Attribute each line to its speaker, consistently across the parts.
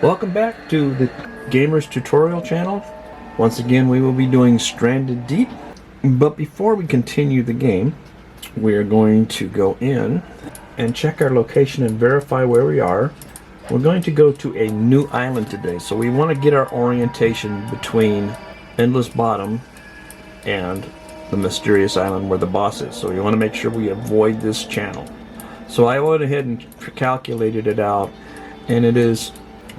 Speaker 1: Welcome back to the Gamers Tutorial channel. Once again, we will be doing Stranded Deep. But before we continue the game, we are going to go in and check our location and verify where we are. We're going to go to a new island today, so we want to get our orientation between Endless Bottom and the mysterious island where the boss is. So we want to make sure we avoid this channel. So I went ahead and calculated it out, and it is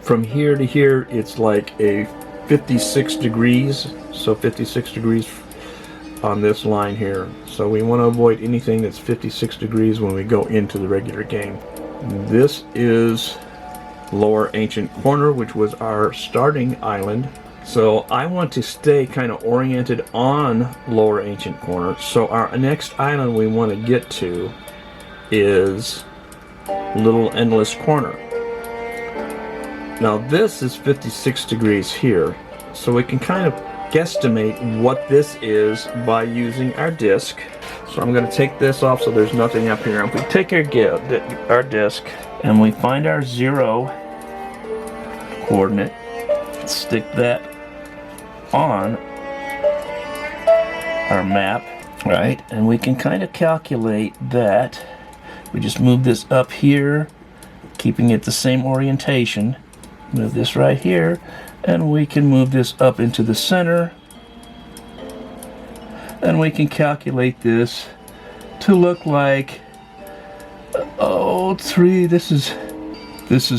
Speaker 1: from here to here, it's like a 56 degrees. So 56 degrees on this line here. So we want to avoid anything that's 56 degrees when we go into the regular game. This is Lower Ancient Corner, which was our starting island. So I want to stay kind of oriented on Lower Ancient Corner. So our next island we want to get to is Little Endless Corner. Now this is 56 degrees here, so we can kind of guesstimate what this is by using our disc. So I'm going to take this off so there's nothing up here. If we take our disc and we find our 0 coordinate, stick that on our map, right? And we can kind of calculate that. We just move this up here, keeping it the same orientation. Move this right here, and we can move this up into the center, and we can calculate this to look like this is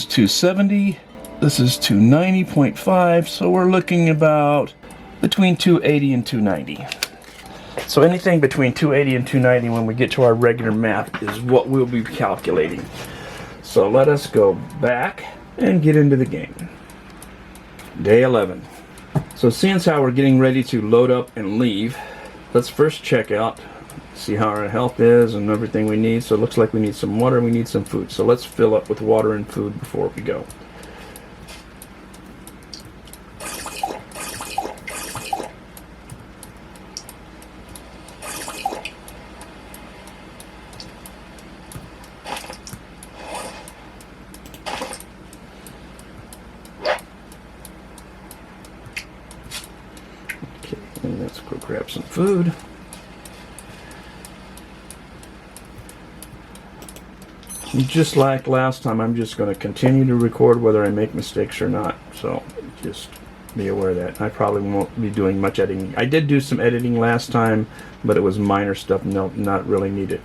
Speaker 1: 270, this is 290.5, so we're looking about between 280 and 290. So anything between 280 and 290 when we get to our regular map is what we'll be calculating. So let us go back and get into the game. Day 11. So seeing as how we're getting ready to load up and leave, let's first check out, see how our health is and everything we need. So it looks like we need some water, we need some food. So let's fill up with water and food before we go. And let's go grab some food. And just like last time, I'm just going to continue to record whether I make mistakes or not. So just be aware of that. I probably won't be doing much editing. I did do some editing last time, but it was minor stuff, not really needed.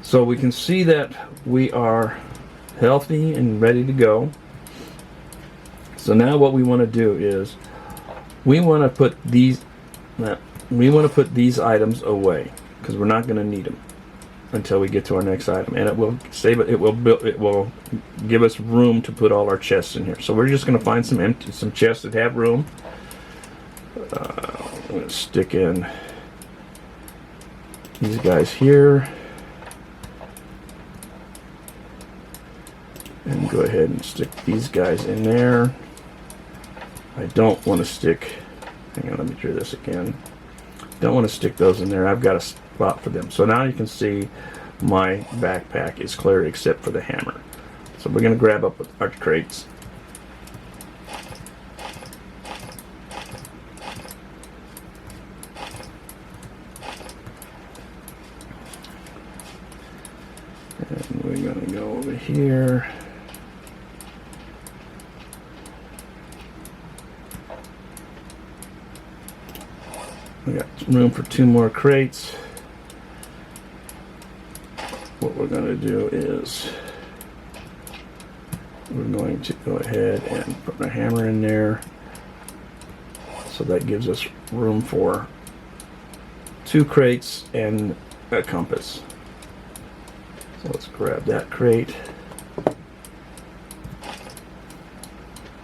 Speaker 1: So we can see that we are healthy and ready to go. So now what we want to do is we want to put these items away because we're not going to need them until we get to our next item, and it will save it. It will give us room to put all our chests in here. So we're just going to find some chests that have room. I'm going to stick in these guys here, and go ahead and stick these guys in there. I don't want to stick, hang on, let me do this again. Don't want to stick those in there. I've got a spot for them. So now you can see my backpack is clear except for the hammer. So we're going to grab up our crates. And we're going to go over here. We got room for 2 more crates. What we're going to do is we're going to go ahead and put our hammer in there. So that gives us room for 2 crates and a compass. So let's grab that crate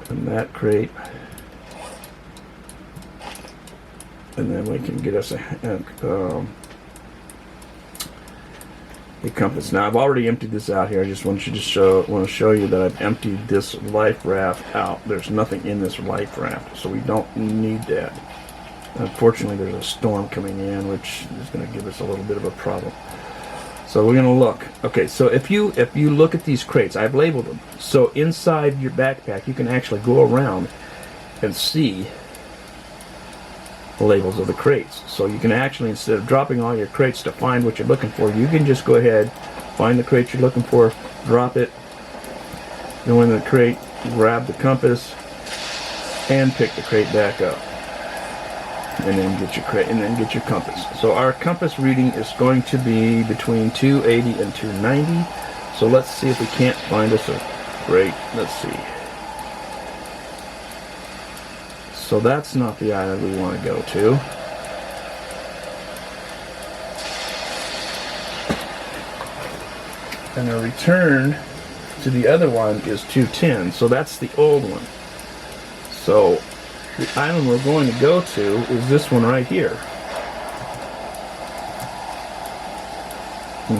Speaker 1: and that crate. And then we can get us a compass. Now I've already emptied this out here. I just want to show you that I've emptied this life raft out. There's nothing in this life raft, so we don't need that. Unfortunately, there's a storm coming in, which is going to give us a little bit of a problem. So we're gonna look. Okay, so if you look at these crates, I've labeled them. So inside your backpack, you can actually go around and see the labels of the crates. So you can actually, instead of dropping all your crates to find what you're looking for, you can just go ahead, find the crate you're looking for, drop it, go in the crate, grab the compass, and pick the crate back up. And then get your crate, and then get your compass. So our compass reading is going to be between 280 and 290. So let's see if we can't find us a crate. Let's see. So that's not the island we want to go to. And our return to the other one is 210. So that's the old one. So the island we're going to go to is this one right here.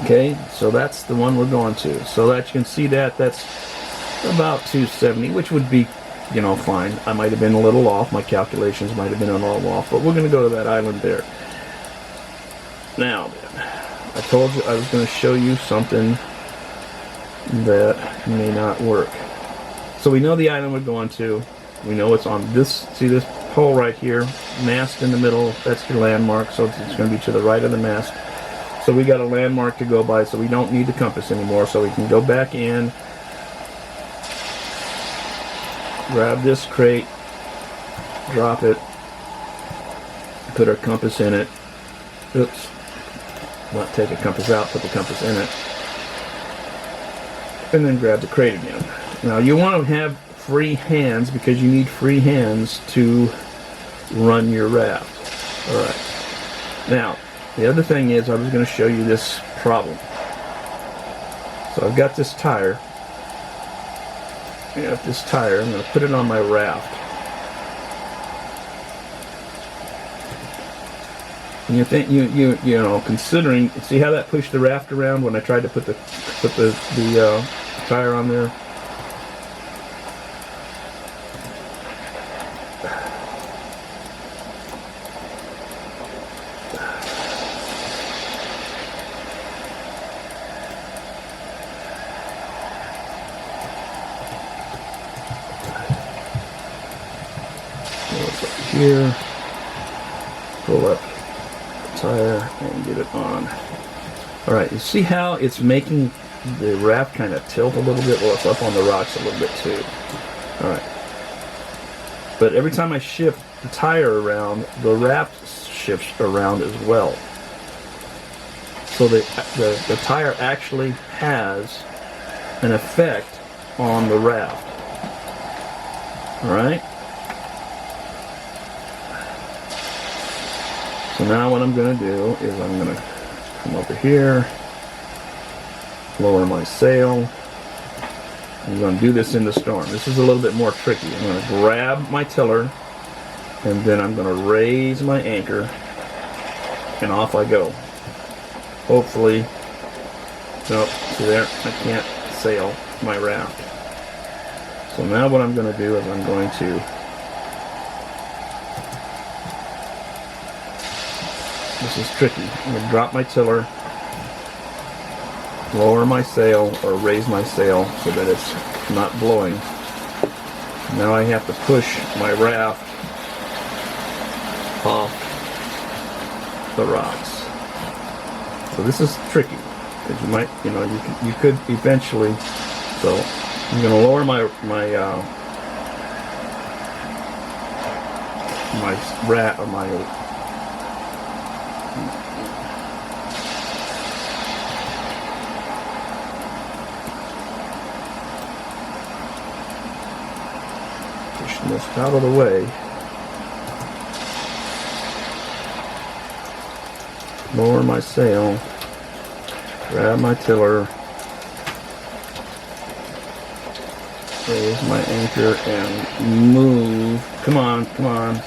Speaker 1: Okay, so that's the one we're going to. So that you can see that's about 270, which would be, you know, fine. I might have been a little off. My calculations might have been a little off, but we're going to go to that island there. Now, I told you I was going to show you something that may not work. So we know the island we're going to. We know it's on this, see this pole right here, mast in the middle, that's your landmark, so it's going to be to the right of the mast. So we got a landmark to go by, so we don't need the compass anymore, so we can go back in, grab this crate, drop it, put our compass in it. Oops, not take a compass out, put the compass in it, and then grab the crate again. Now you want to have free hands, because you need free hands to run your raft. Alright. Now, the other thing is, I was going to show you this problem. So I've got this tire. I'm going to put it on my raft. And you think, you know, considering, see how that pushed the raft around when I tried to put the tire on there? Here, pull up the tire and get it on. Alright, you see how it's making the raft kind of tilt a little bit? Well, it's up on the rocks a little bit too. Alright. But every time I shift the tire around, the raft shifts around as well. So the tire actually has an effect on the raft. Alright? So now what I'm going to do is I'm going to come over here, lower my sail. I'm going to do this in the storm. This is a little bit more tricky. I'm going to grab my tiller, and then I'm going to raise my anchor, and off I go. Hopefully, nope, see there, I can't sail my raft. So now what I'm going to do is I'm going to this is tricky. I'm going to drop my tiller, lower my sail, or raise my sail so that it's not blowing. Now I have to push my raft off the rocks. So this is tricky, because you might, you know, you could eventually. So I'm going to lower my pushing this out of the way. Lower my sail, grab my tiller, raise my anchor, and move. Come on, come on.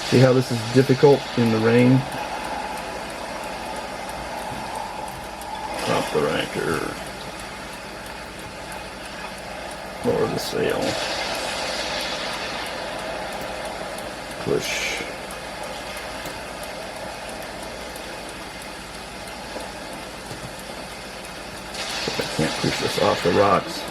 Speaker 1: See how this is difficult in the rain? Drop the anchor. Lower the sail. push. I can't push this off the rocks.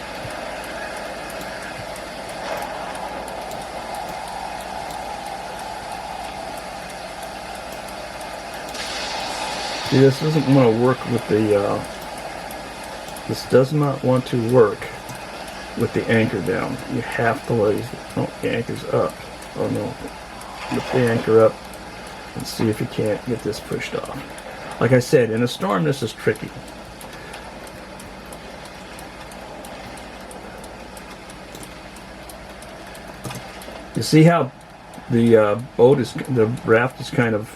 Speaker 1: See, this doesn't want to work with the, this does not want to work with the anchor down. You have to raise, oh, the anchor's up. Oh no, lift the anchor up and see if you can't get this pushed off. Like I said, in a storm this is tricky. You see how the the raft is kind of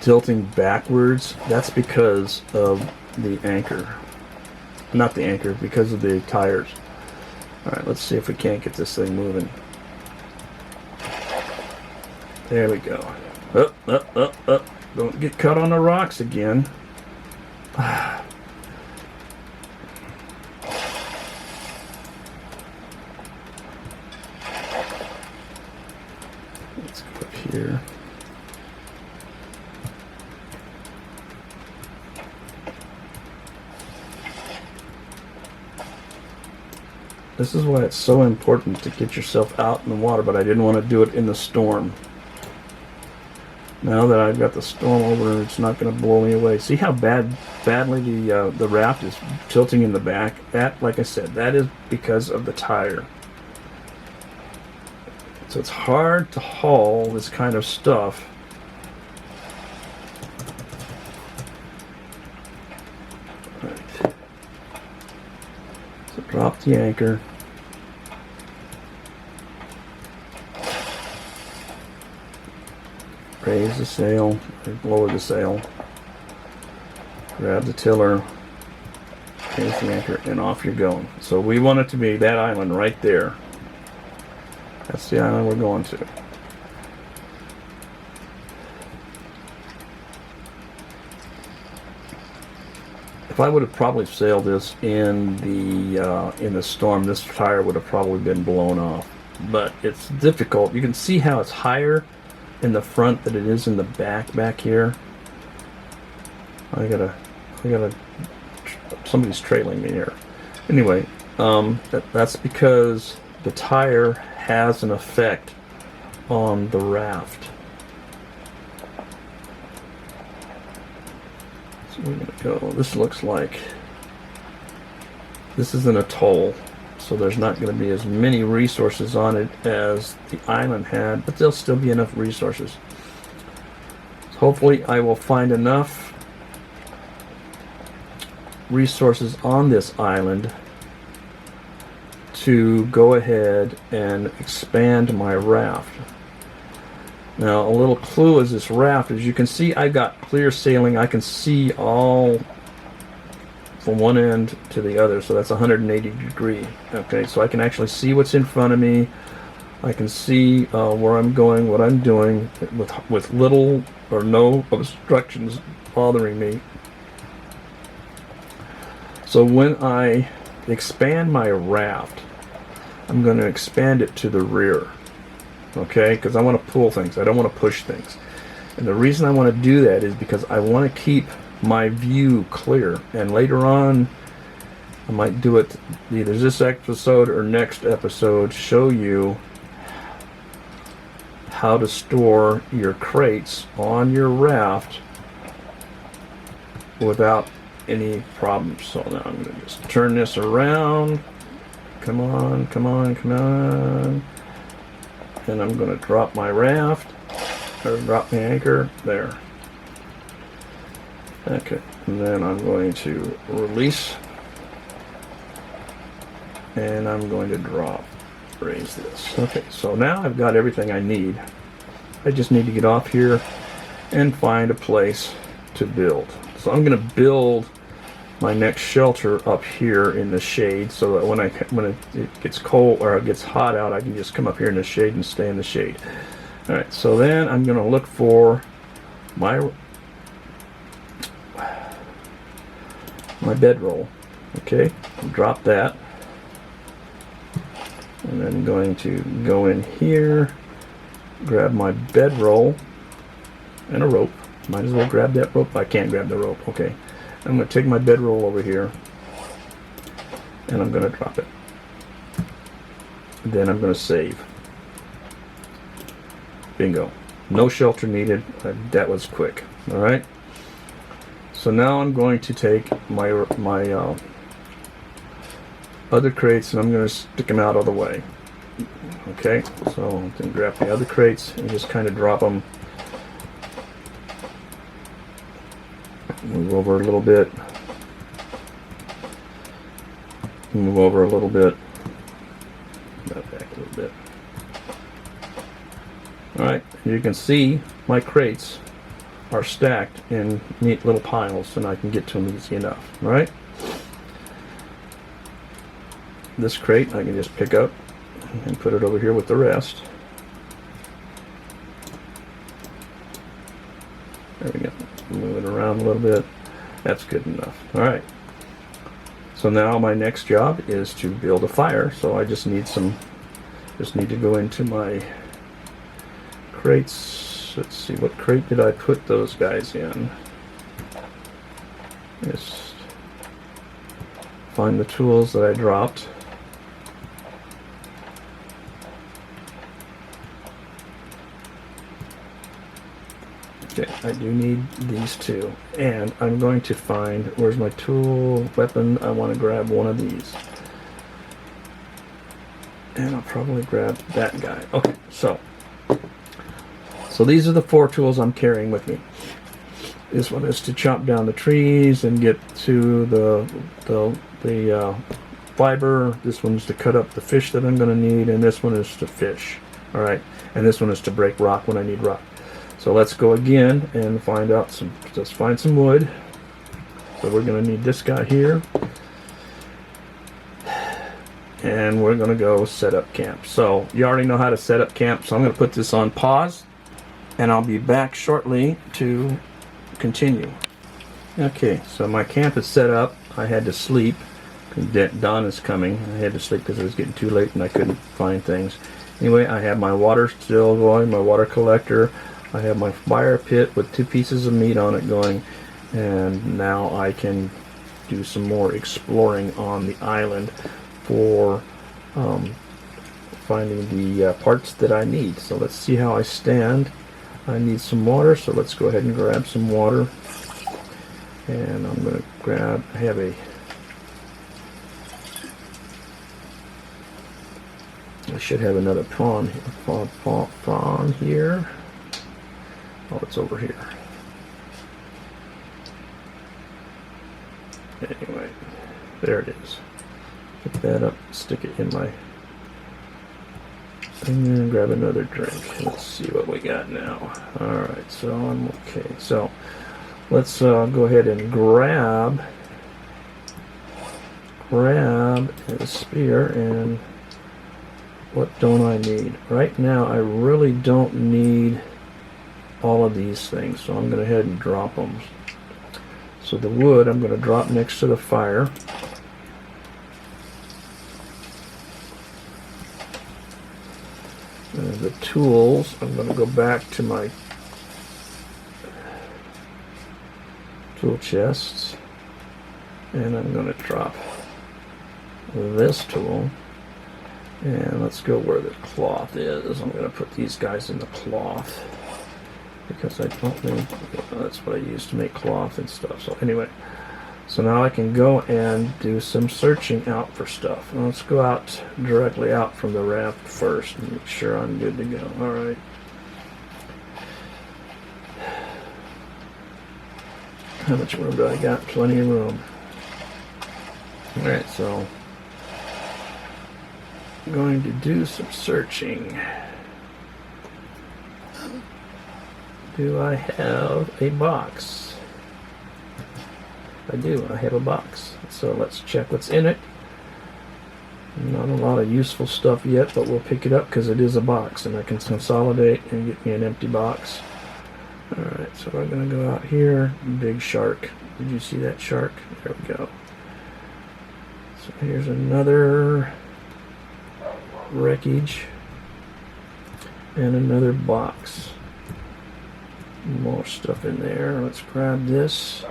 Speaker 1: tilting backwards? That's because of the anchor. Not the anchor, because of the tires. Alright, let's see if we can't get this thing moving. There we go. Up, up, up, up. Don't get cut on the rocks again. Let's go up here. This is why it's so important to get yourself out in the water, but I didn't want to do it in the storm. Now that I've got the storm over, it's not going to blow me away. See how badly the raft is tilting in the back? That, like I said, that is because of the tire. So it's hard to haul this kind of stuff. Right. So drop the anchor. Raise the sail, or lower the sail. Grab the tiller. Raise the anchor, and off you're going. So we want it to be that island right there. That's the island we're going to. If I would have probably sailed this in the storm, this tire would have probably been blown off. But it's difficult. You can see how it's higher in the front than it is in the back here. I gotta, somebody's trailing me here. Anyway, that's because the tire has an effect on the raft. So we're gonna go, this looks like, this is an atoll, so there's not going to be as many resources on it as the island had, but there'll still be enough resources. So hopefully I will find enough resources on this island to go ahead and expand my raft. Now, a little clue is this raft, as you can see, I got clear sailing. I can see all from one end to the other, so that's 180 degree. Okay, so I can actually see what's in front of me. I can see where I'm going, what I'm doing, with little or no obstructions bothering me. So when I expand my raft, I'm going to expand it to the rear, okay, because I want to pull things. I don't want to push things. And the reason I want to do that is because I want to keep my view clear, and later on I might do it either this episode or next episode, show you how to store your crates on your raft without any problems. So now I'm going to just turn this around. Come on, come on, come on. And I'm going to drop my raft, or drop the anchor there. Okay, and then I'm going to release, and I'm going to drop, raise this. Okay, so now I've got everything I need. I just need to get off here and find a place to build. So I'm going to build my next shelter up here in the shade, so that when it gets cold or it gets hot out, I can just come up here in the shade and stay in the shade. All right, so then I'm going to look for my bedroll. Okay, drop that. And I'm going to go in here, grab my bedroll and a rope. Might as well grab that rope. I can't grab the rope. Okay. I'm going to take my bedroll over here and I'm going to drop it. Then I'm going to save. Bingo. No shelter needed. That was quick. All right. So now I'm going to take my other crates and I'm going to stick them out of the way. Okay. So I'm going to grab the other crates and just kind of drop them. Move over a little bit. Move over a little bit. Back a little bit. Alright, you can see my crates are stacked in neat little piles and I can get to them easy enough. Alright? This crate I can just pick up and put it over here with the rest. There we go. Move it around a little bit. That's good enough. Alright. So now my next job is to build a fire. So I just need to go into my crates. Let's see, what crate did I put those guys in? Just find the tools that I dropped. Okay, I do need these two. And I'm going to find, where's my tool, weapon? I want to grab one of these. And I'll probably grab that guy. Okay, so these are the 4 tools I'm carrying with me. This one is to chop down the trees and get to the fiber. This one's to cut up the fish that I'm going to need, and this one is to fish. All right, and this one is to break rock when I need rock. So let's go again and find out let's find some wood. So we're going to need this guy here. And we're going to go set up camp. So you already know how to set up camp, so I'm going to put this on pause and I'll be back shortly to continue. Okay, so my camp is set up. I had to sleep. Dawn is coming. I had to sleep because it was getting too late and I couldn't find things. Anyway, I have my water still going, my water collector. I have my fire pit with 2 pieces of meat on it going, and now I can do some more exploring on the island for finding the parts that I need. So let's see how I stand. I need some water, so let's go ahead and grab some water. And I'm going to I have I should have another prawn here. Oh, it's over here. Anyway, there it is. Pick that up, stick it in my thing and grab another drink. Let's see what we got now. Alright, so I'm okay. So let's go ahead and grab a spear. And what don't I need? Right now I really don't need all of these things, so I'm going to go ahead and drop them. So the wood I'm going to drop next to the fire. And the tools, I'm going to go back to my tool chests, and I'm going to drop this tool. And let's go where the cloth is. I'm going to put these guys in the cloth, because I don't think that's what I use to make cloth and stuff. So anyway, so now I can go and do some searching out for stuff. Now let's go out directly out from the raft first and make sure I'm good to go. Alright. How much room do I got? Plenty of room. Alright, so I'm going to do some searching. Do I have a box? I do. I have a box. So let's check what's in it. Not a lot of useful stuff yet, but we'll pick it up because it is a box and I can consolidate and get me an empty box. Alright, so we're going to go out here. Big shark. Did you see that shark? There we go. So here's another wreckage. And another box. More stuff in there. Let's grab this.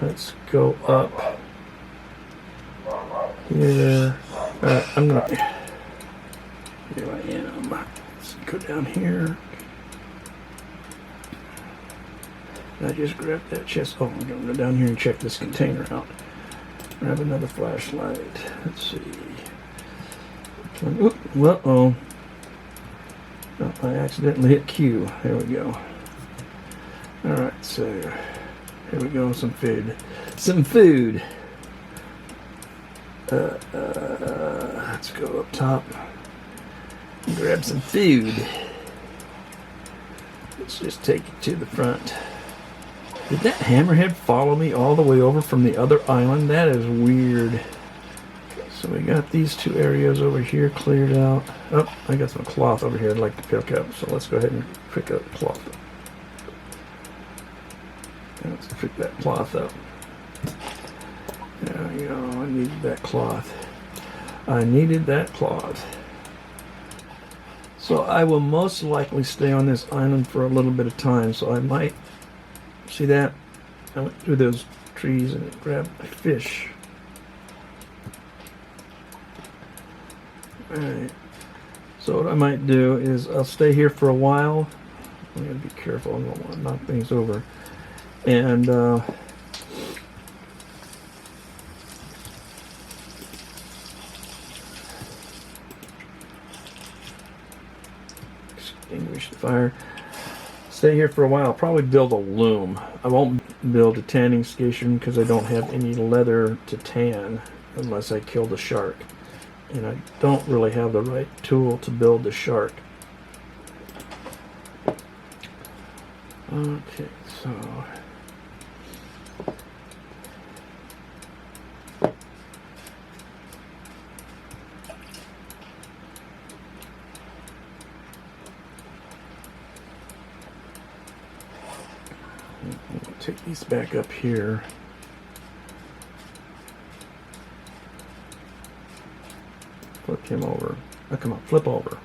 Speaker 1: Let's go up here. I'm gonna. Here I am. Let's go down here. I just grabbed that chest. Oh, I'm gonna go down here and check this container out. Grab another flashlight. Let's see. Oop, uh-oh. Oh, I accidentally hit Q. There we go. Alright, so here we go. Some food. Some food. Let's go up top. Grab some food. Let's just take it to the front. Did that hammerhead follow me all the way over from the other island? That is weird. So we got these two areas over here cleared out. Oh, I got some cloth over here I'd like to pick up. So let's go ahead and pick up cloth. Let's pick that cloth up. There we go. I needed that cloth. I needed that cloth. So I will most likely stay on this island for a little bit of time. So I might... See that? I went through those trees and grabbed a fish. Alright. So what I might do is I'll stay here for a while. I'm going to be careful. I don't want to knock things over. And extinguish the fire. Stay here for a while. I'll probably build a loom. I won't build a tanning station because I don't have any leather to tan unless I kill the shark. And I don't really have the right tool to build the shark. Okay, so... take these back up here. Flip him over. Oh, come on, flip over.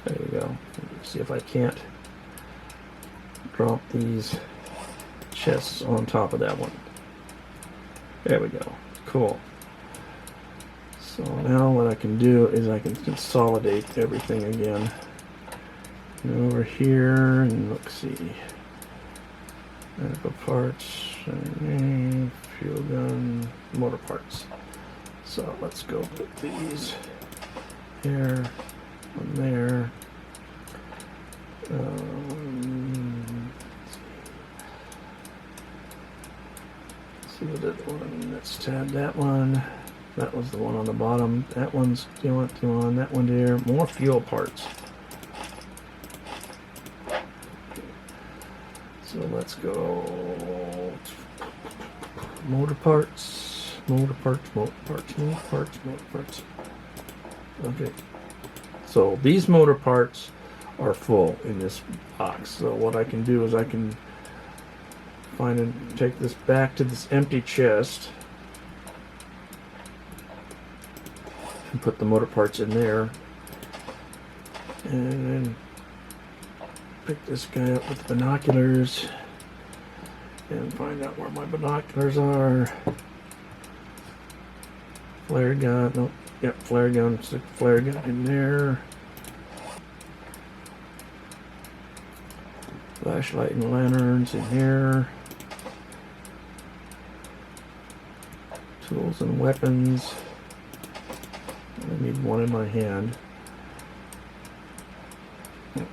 Speaker 1: There you go. See if I can't drop these chests on top of that one. There we go. Cool. So now what I can do is I can consolidate everything again. Over here and let's see, medical parts, fuel gun, motor parts. So let's go put these there, one there. See what that one. Let's tab that one. That was the one on the bottom. That one's doing that one there. More fuel parts. So let's go motor parts, motor parts, motor parts, motor parts, motor parts. Okay. So these motor parts are full in this box. So what I can do is I can find and take this back to this empty chest and put the motor parts in there. And then pick this guy up with binoculars and find out where my binoculars are. Flare gun, nope, yep, flare gun, stick the flare gun in there. Flashlight and lanterns in here. Tools and weapons. I need one in my hand.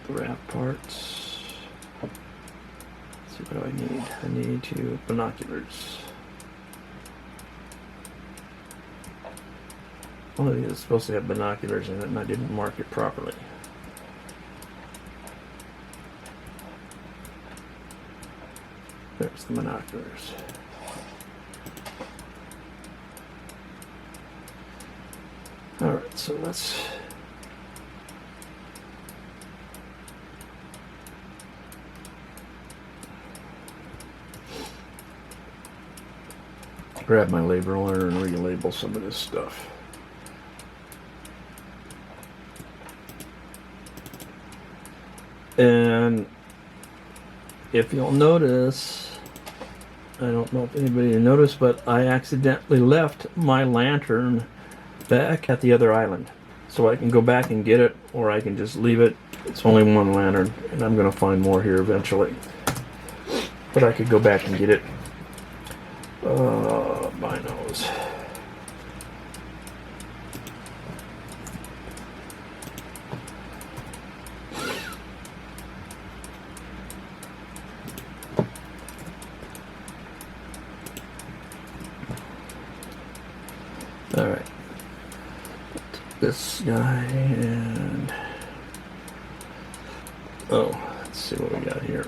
Speaker 1: The raft parts. Let's see, what do I need? I need two binoculars. One of these is supposed to have binoculars in it and I didn't mark it properly. There's the binoculars. Alright, so let's grab my labeler and relabel some of this stuff. And if you'll notice, I don't know if anybody noticed, but I accidentally left my lantern back at the other island. So I can go back and get it, or I can just leave it. It's only one lantern, and I'm going to find more here eventually. But I could go back and get it. My nose. All right. This guy and let's see what we got here.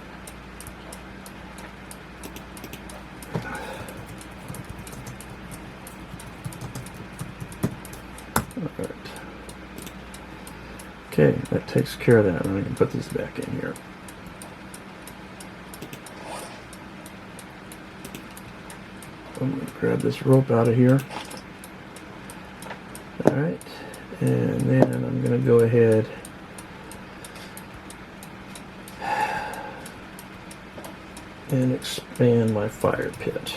Speaker 1: All right. Okay, that takes care of that, and I can put these back in here. I'm going to grab this rope out of here. All right. And then I'm going to go ahead and expand my fire pit.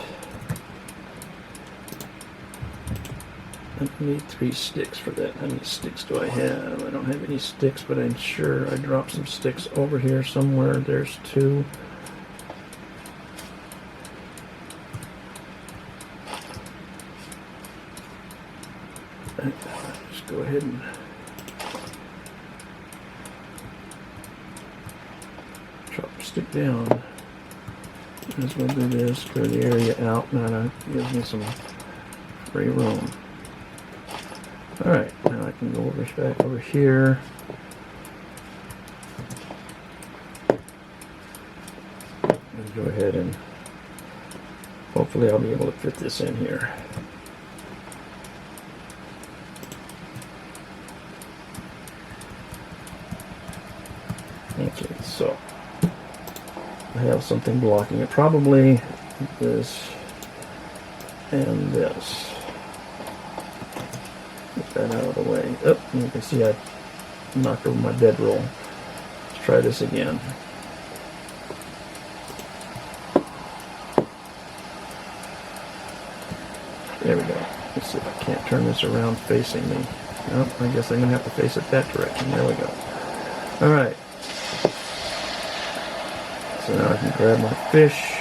Speaker 1: I need 3 sticks for that. How many sticks do I have? I don't have any sticks, but I'm sure I dropped some sticks over here somewhere. There's 2. Just go ahead and chop the stick down. As well do this, clear the area out. Now that gives me some free room. Alright, now I can go back over here. And go ahead and hopefully I'll be able to fit this in here. Okay, so I have something blocking it. Probably this and this. Get that out of the way. Oh, you can see I knocked over my bedroll. Let's try this again. There we go. Let's see if I can't turn this around facing me. Nope, I guess I'm going to have to face it that direction. There we go. Alright. So now I can grab my fish.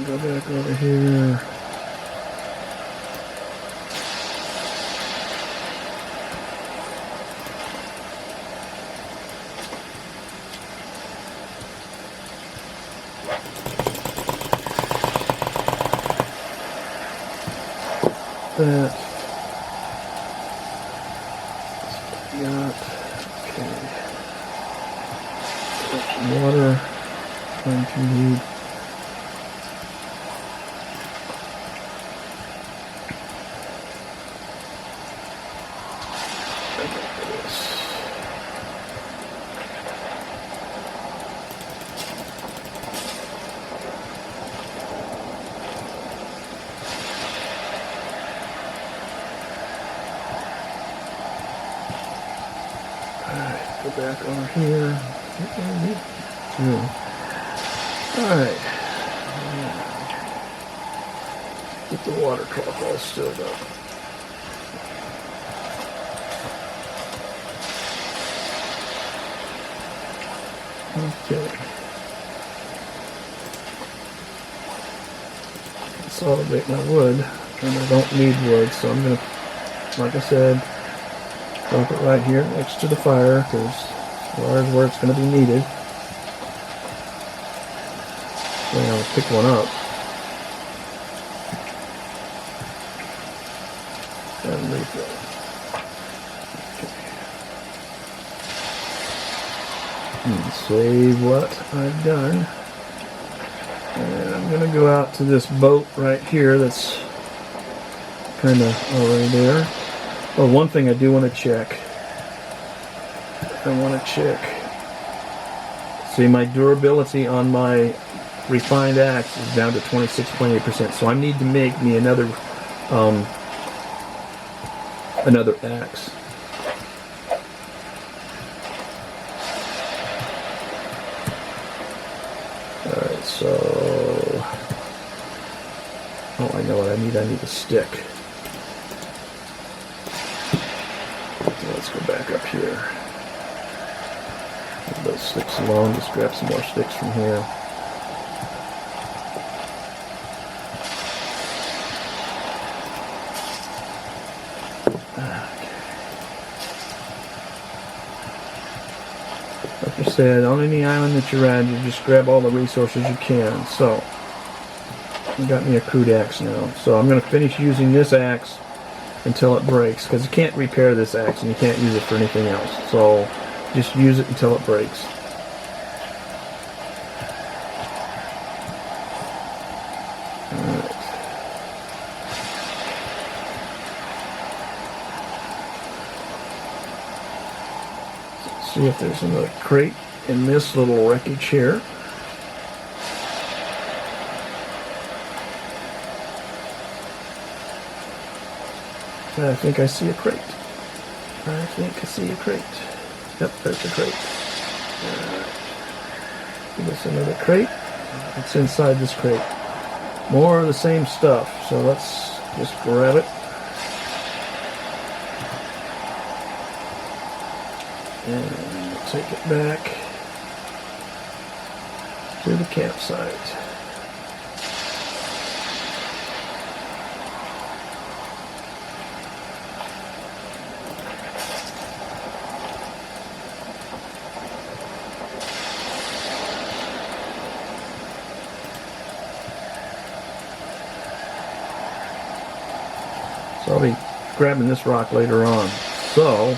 Speaker 1: Go back over here. That. Got. Okay. Some water. Going to need. Go back over here. Alright. Get the water trough all stilled up. Okay. Consolidate my wood. And I don't need wood, so I'm going to, like I said, drop it right here next to the fire, because there's where it's going to be needed. So I'll pick one up and refill. Okay. Save what I've done. And I'm going to go out to this boat right here that's kind of already there. Oh, one thing I do want to check. See, my durability on my refined axe is down to 26.8%. So I need to make me another axe. Alright, so... Oh, I know what I need. I need a stick. So let's go back up here. Leave those sticks alone. Just grab some more sticks from here. Like I said, on any island that you're at, you just grab all the resources you can. So, I got me a crude axe now. So I'm going to finish using this axe until it breaks, because you can't repair this axe and you can't use it for anything else. So, just use it until it breaks. Alright. See if there's another crate in this little wreckage here. I think I see a crate. Yep, there's a crate. Give us another crate. It's inside this crate. More of the same stuff. So let's just grab it. And take it back to the campsite. So I'll be grabbing this rock later on. So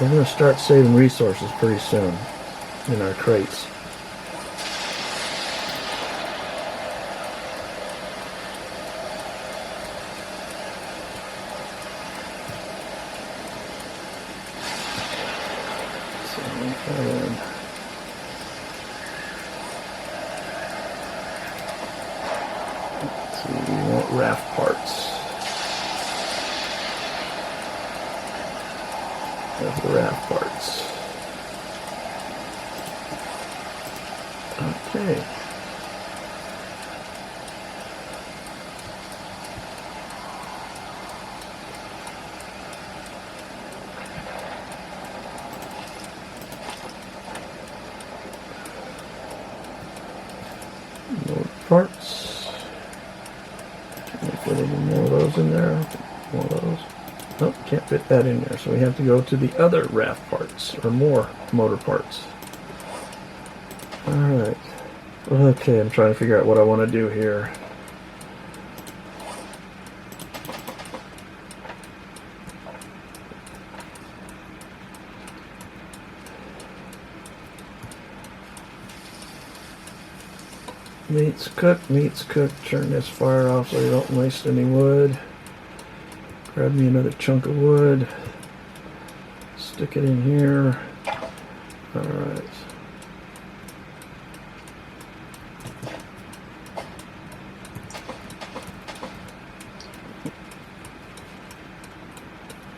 Speaker 1: we're going to start saving resources pretty soon in our crates. We want raft parts. There's the raft parts. Okay. More parts. Can't fit any more of those in there. More of those. Nope, can't fit that in there. So we have to go to the other raft parts, or more motor parts. Alright. Okay, I'm trying to figure out what I want to do here. Meat's cooked. Turn this fire off so you don't waste any wood. Grab me another chunk of wood. Stick it in here. Alright.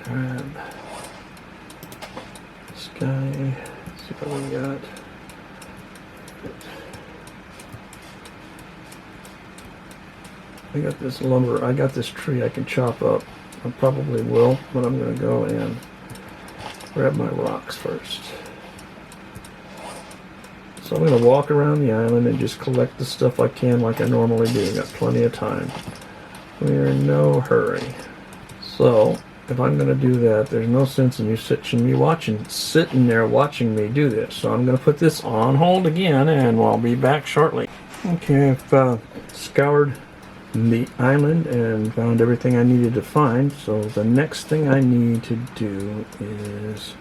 Speaker 1: Grab this guy. See what we got. I got this lumber, I got this tree I can chop up. I probably will, but I'm going to go and grab my rocks first. So I'm going to walk around the island and just collect the stuff I can like I normally do. Got plenty of time. We are in no hurry. So if I'm going to do that, there's no sense in you sitting there watching me do this. So I'm going to put this on hold again, and I'll be back shortly. Okay, I've scoured the island and found everything I needed to find. So the next thing I need to do is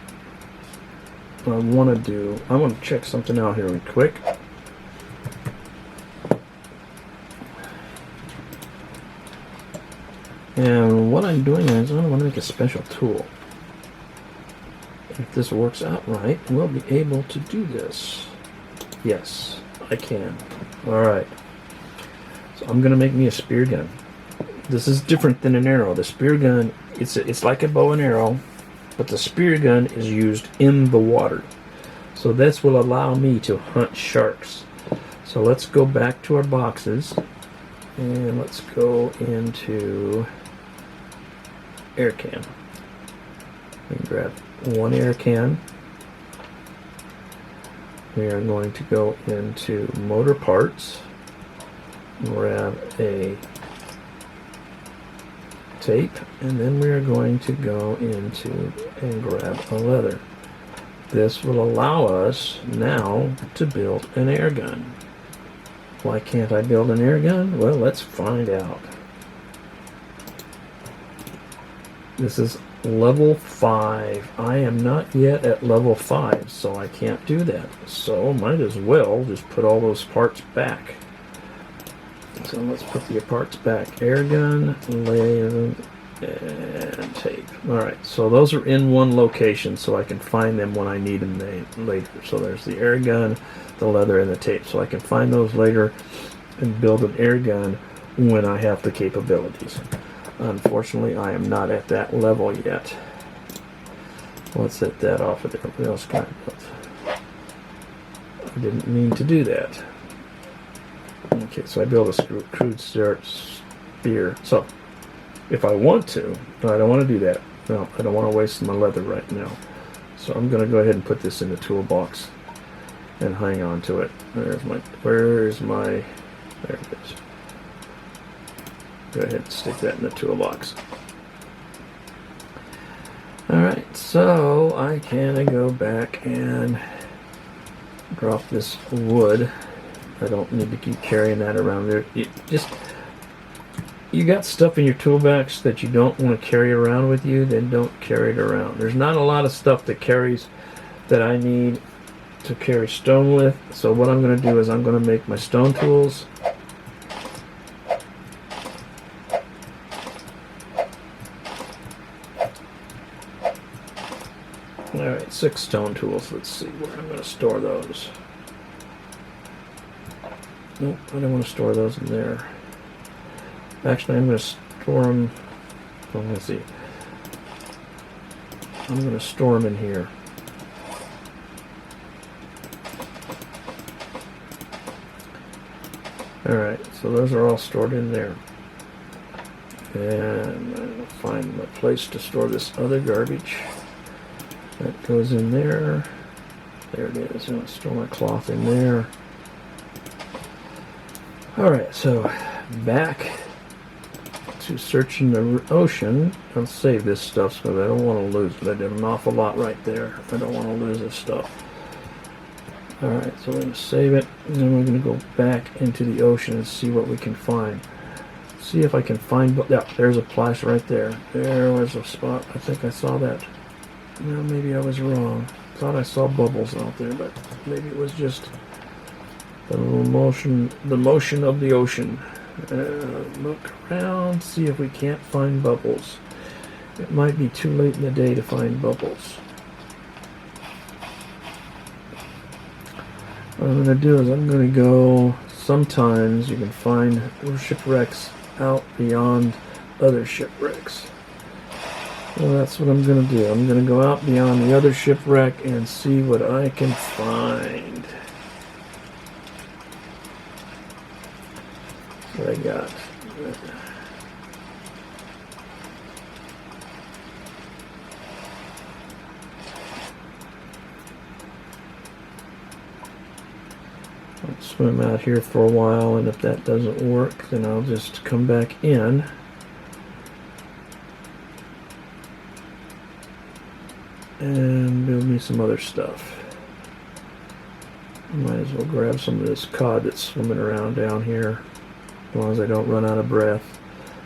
Speaker 1: I want to check something out here real quick. And what I'm doing is I want to make a special tool. If this works out right, we'll be able to do this. Yes, I can. Alright. So I'm going to make me a spear gun. This is different than an arrow. The spear gun, it's like a bow and arrow, but the spear gun is used in the water. So this will allow me to hunt sharks. So let's go back to our boxes, and let's go into air can. And grab one air can. We are going to go into motor parts, grab a tape, and then we are going to go into and grab a leather. This will allow us now to build an air gun. Why can't I build an air gun? Well, let's find out. This is level 5. I am not yet at level 5, so I can't do that. So might as well just put all those parts back. So let's put the parts back. Air gun, laser, and tape. Alright, so those are in one location, so I can find them when I need them later. So there's the air gun, the leather, and the tape. So I can find those later and build an air gun when I have the capabilities. Unfortunately, I am not at that level yet. Let's set that off of there. What else can I build? I didn't mean to do that. Okay, so I build a crude spear. So, if I want to, no, I don't want to do that. No, I don't want to waste my leather right now. So I'm going to go ahead and put this in the toolbox and hang on to it. There it is. Go ahead and stick that in the toolbox. Alright, so I can go back and drop this wood. I don't need to keep carrying that around there. You got stuff in your toolbox that you don't want to carry around with you, then don't carry it around. There's not a lot of stuff that I need to carry stone with. So what I'm going to do is I'm going to make my stone tools. Alright, 6 stone tools. Let's see where I'm going to store those. Nope, I don't want to store those in there. Actually, I'm going to store them. Well, let's see. I'm going to store them in here. Alright, so those are all stored in there. And I'm going to find a place to store this other garbage. That goes in there. There it is. I'm going to store my cloth in there. Alright, so back to searching the ocean. I'll save this stuff because I don't want to lose it. I did an awful lot right there. I don't want to lose this stuff. Alright, so we're going to save it, and then we're going to go back into the ocean and see what we can find. See if I can find... Yeah, there's a place right there. There was a spot. I think I saw that. No, maybe I was wrong. Thought I saw bubbles out there, but maybe it was just the motion of the ocean. Look around, see if we can't find bubbles. It might be too late in the day to find bubbles. What I'm going to do is I'm going to go... Sometimes you can find shipwrecks out beyond other shipwrecks. Well, that's what I'm going to do. I'm going to go out beyond the other shipwreck and see what I can find. What I got. I'll swim out here for a while, and if that doesn't work, then I'll just come back in. And build me some other stuff. Might as well grab some of this cod that's swimming around down here, as long as I don't run out of breath.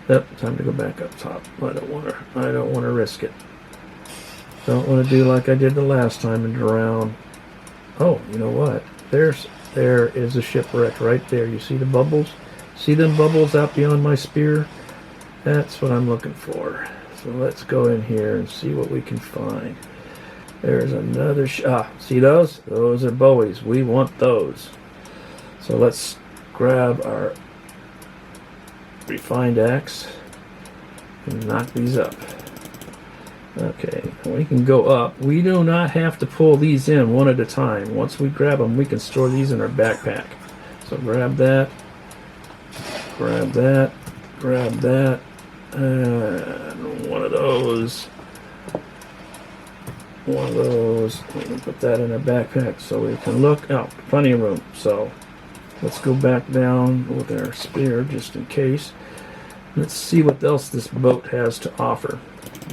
Speaker 1: Yep, time to go back up top. I don't want to risk it. Don't want to do like I did the last time and drown. Oh, you know what? There is a shipwreck right there. You see the bubbles? See them bubbles out beyond my spear? That's what I'm looking for. So let's go in here and see what we can find. There's another see those? Those are buoys. We want those. So let's grab our refined axe and knock these up. Okay, we can go up. We do not have to pull these in one at a time. Once we grab them, we can store these in our backpack. So grab that, grab that, grab that, and one of those. One of those. We can put that in our backpack so we can look. Oh, plenty of room. So let's go back down with our spear just in case. Let's see what else this boat has to offer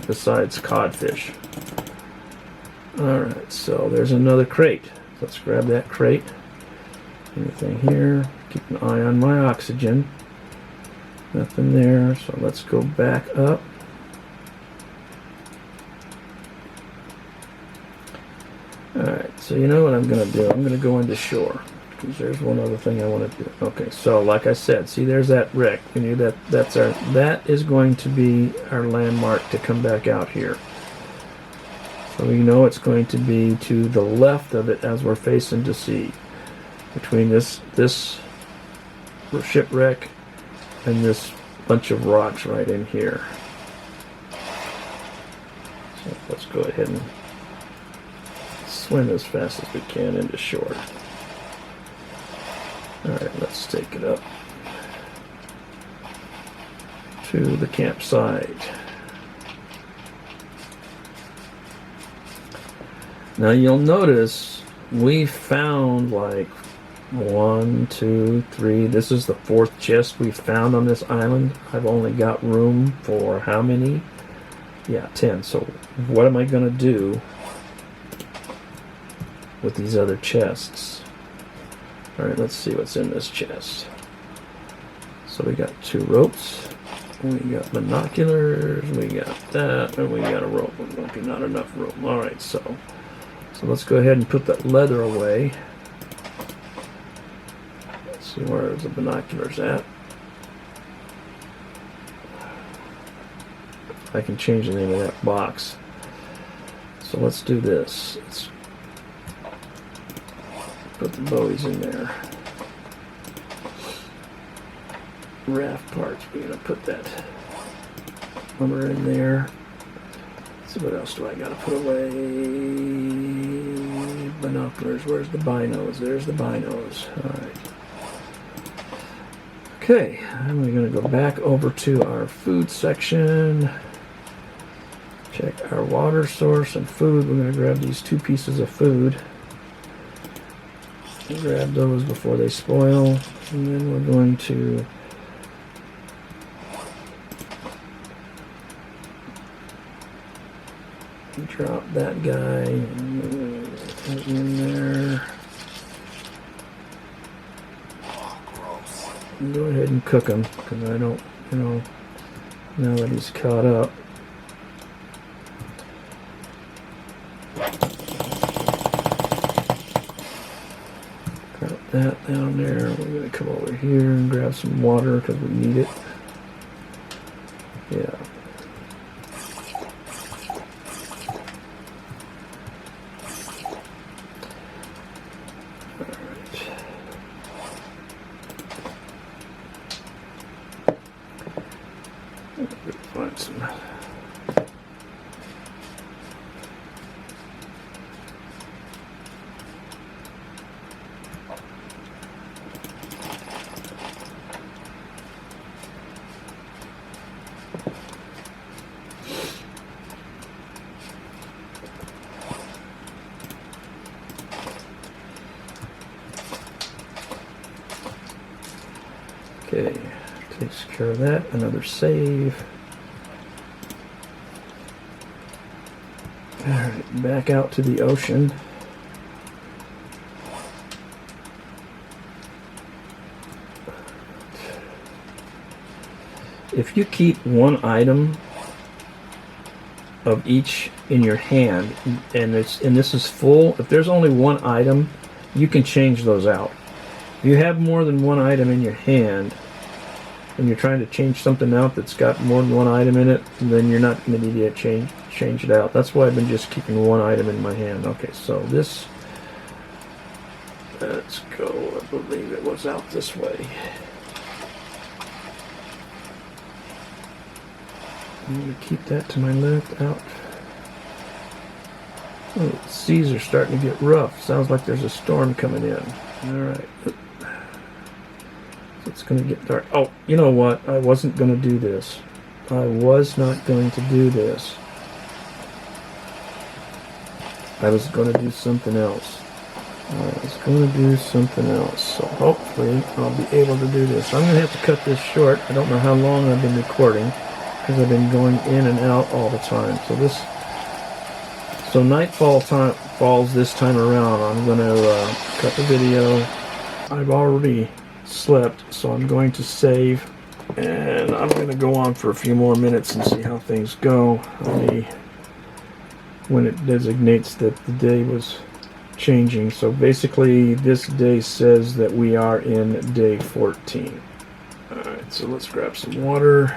Speaker 1: besides codfish. Alright, so there's another crate. Let's grab that crate. Anything here? Keep an eye on my oxygen. Nothing there, so let's go back up. Alright, so you know what I'm going to do? I'm going to go into shore. Because there's one other thing I want to do. Okay, so like I said, see there's that wreck. We knew that is going to be our landmark to come back out here. So we know it's going to be to the left of it as we're facing to sea. Between this shipwreck and this bunch of rocks right in here. So let's go ahead and swim as fast as we can into shore. Alright, let's take it up to the campsite. Now you'll notice we found like 1, 2, 3. This is the 4th chest we found on this island. I've only got room for how many? Yeah, 10. So what am I going to do with these other chests? Alright, let's see what's in this chest. So we got 2 ropes. We got binoculars. We got that. And we got a rope. Okay, not enough room. Alright, so let's go ahead and put that leather away. Let's see where the binoculars at. I can change the name of that box. So let's do this. Let's put the buoys in there. Raft parts. We're gonna put that lumber in there. Let's see, what else do I gotta put away? Binoculars. Where's the binos? There's the binos. Alright. Okay, and we're gonna go back over to our food section. Check our water source and food. We're gonna grab these 2 pieces of food. Grab those before they spoil, and then we're going to drop that guy in there. Go ahead and cook him because I don't, now that he's caught up. That down there. We're going to come over here and grab some water because we need it. Yeah. Alright. Find some. Okay, takes care of that. Another save. Alright, back out to the ocean. If you keep one item of each in your hand, and this is full, if there's only one item, you can change those out. If you have more than one item in your hand, when you're trying to change something out that's got more than one item in it, then you're not going to need to change it out. That's why I've been just keeping one item in my hand. Okay, so this, let's go, I believe it was out this way. I'm going to keep that to my left, out. Oh, the seas are starting to get rough. Sounds like there's a storm coming in. Alright. It's going to get dark. Oh, you know what? I wasn't going to do this. I was not going to do this. I was going to do something else. So hopefully I'll be able to do this. I'm going to have to cut this short. I don't know how long I've been recording because I've been going in and out all the time. So nightfall falls this time around. I'm going to cut the video. I've already slept, so I'm going to save, and I'm going to go on for a few more minutes and see how things go. When it designates that the day was changing. So basically this day says that we are in day 14. Alright, so let's grab some water.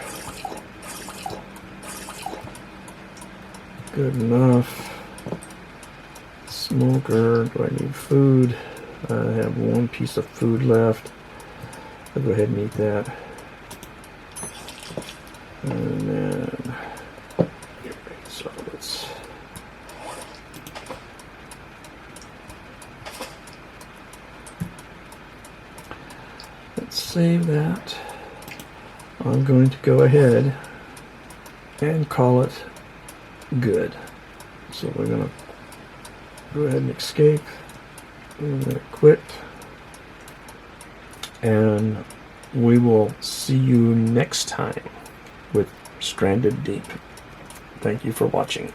Speaker 1: Good enough. Smoker, do I need food? I have one piece of food left. I'll go ahead and eat that. And then, so let's save that. I'm going to go ahead and call it good. So we're going to go ahead and escape. We're going to quit. And we will see you next time with Stranded Deep. Thank you for watching.